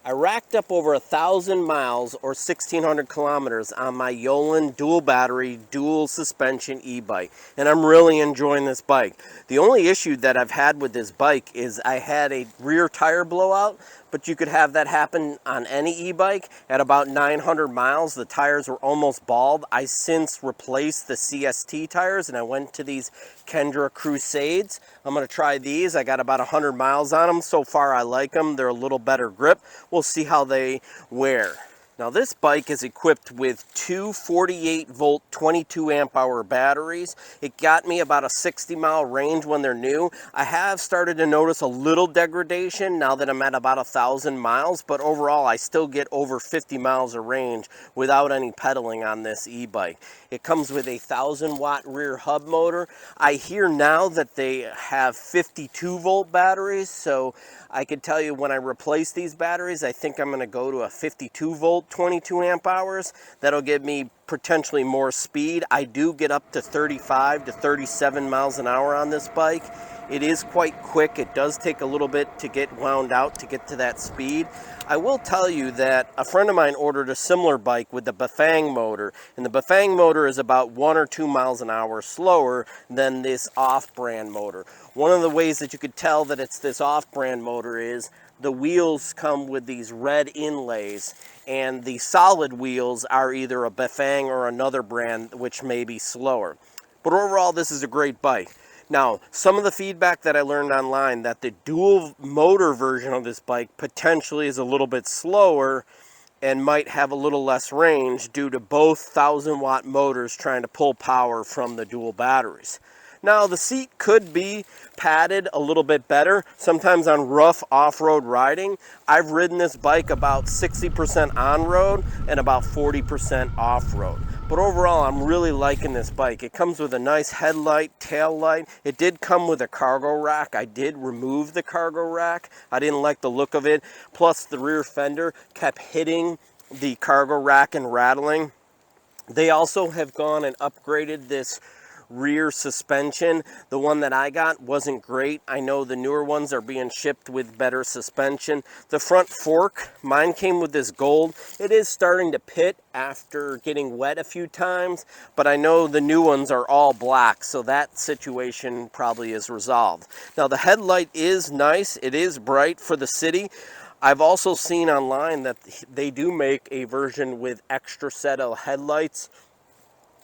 I racked up over 1,000 miles or 1,600 kilometers on my Yolin dual battery, dual suspension e-bike, and I'm really enjoying this bike. The only issue that I've had with this bike is I had a rear tire blowout, but you could have that happen on any e-bike. At about 900 miles, the tires were almost bald. I since replaced the CST tires and I went to these Kendra Crusades. I'm going to try these. I got about 100 miles on them. So far I like them. They're a little better grip. We'll see how they wear. Now this bike is equipped with two 48 volt 22 amp hour batteries. It got me about a 60-mile range when they're new. I have started to notice a little degradation now that I'm at about 1,000 miles, but overall I still get over 50 miles of range without any pedaling on this e-bike. It comes with a 1,000-watt rear hub motor. I hear now that they have 52 volt batteries, so I could tell you when I replace these batteries, I think I'm going to go to a 52 volt 22 amp hours. That'll give me potentially more speed. I do get up to 35 to 37 miles an hour on this bike. It is quite quick. It does take a little bit to get wound out to get to that speed. I will tell you that a friend of mine ordered a similar bike with the Bafang motor, and the Bafang motor is about 1 or 2 miles an hour slower than this off-brand motor. One of the ways that you could tell that it's this off-brand motor is the wheels come with these red inlays, and the solid wheels are either a Bafang or another brand, which may be slower. But overall, this is a great bike. Now, some of the feedback that I learned online that the dual motor version of this bike potentially is a little bit slower and might have a little less range due to both 1,000-watt motors trying to pull power from the dual batteries. Now, the seat could be padded a little bit better. Sometimes on rough off-road riding, I've ridden this bike about 60% on-road and about 40% off-road. But overall, I'm really liking this bike. It comes with a nice headlight, tail light. It did come with a cargo rack. I did remove the cargo rack. I didn't like the look of it. Plus, the rear fender kept hitting the cargo rack and rattling. They also have gone and upgraded this rear suspension. The one that I got wasn't great. I know the newer ones are being shipped with better suspension. The front fork, mine came with this gold. It is starting to pit after getting wet a few times, but I know the new ones are all black, so that situation probably is resolved. Now the headlight is nice. It is bright for the city. I've also seen online that they do make a version with extra set of headlights,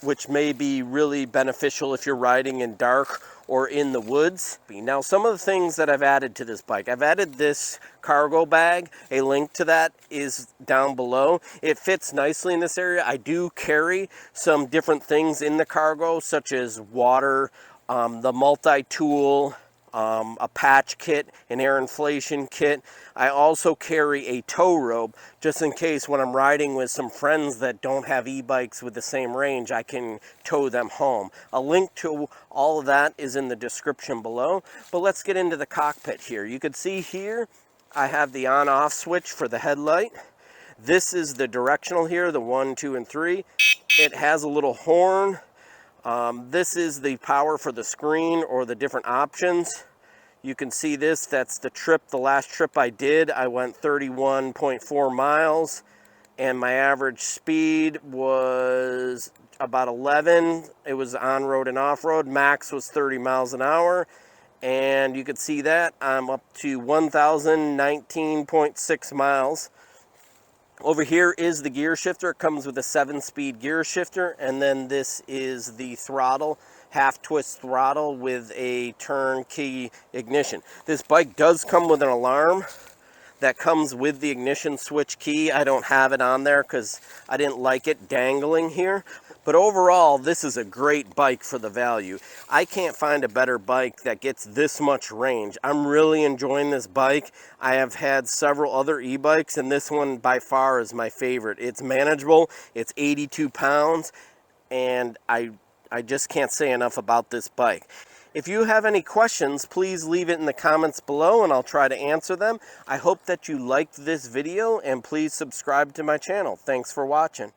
which may be really beneficial if you're riding in dark or in the woods. Now, some of the things that I've added to this bike, I've added this cargo bag. A link to that is down below. It fits nicely in this area. I do carry some different things in the cargo, such as water, the multi-tool, a patch kit, an air inflation kit. I also carry a tow rope just in case when I'm riding with some friends that don't have e-bikes with the same range, I can tow them home. A link to all of that is in the description below. But let's get into the cockpit here. You can see here I have the on-off switch for the headlight. This is the directional here, the 1, 2, and 3. It has a little horn. This is the power for the screen or the different options. You can see this, that's the trip. The last trip I did, I went 31.4 miles and my average speed was about 11. It was on-road and off-road. Max was 30 miles an hour. And you can see that I'm up to 1,019.6 miles. Over here is the gear shifter. It comes with a 7-speed gear shifter, and then this is the throttle, half twist throttle with a turnkey ignition. This bike does come with an alarm that comes with the ignition switch key. I don't have it on there because I didn't like it dangling here. But overall, this is a great bike for the value. I can't find a better bike that gets this much range. I'm really enjoying this bike. I have had several other e-bikes, and this one by far is my favorite. It's manageable, it's 82 pounds, and I just can't say enough about this bike. If you have any questions, please leave it in the comments below and I'll try to answer them. I hope that you liked this video, and please subscribe to my channel. Thanks for watching.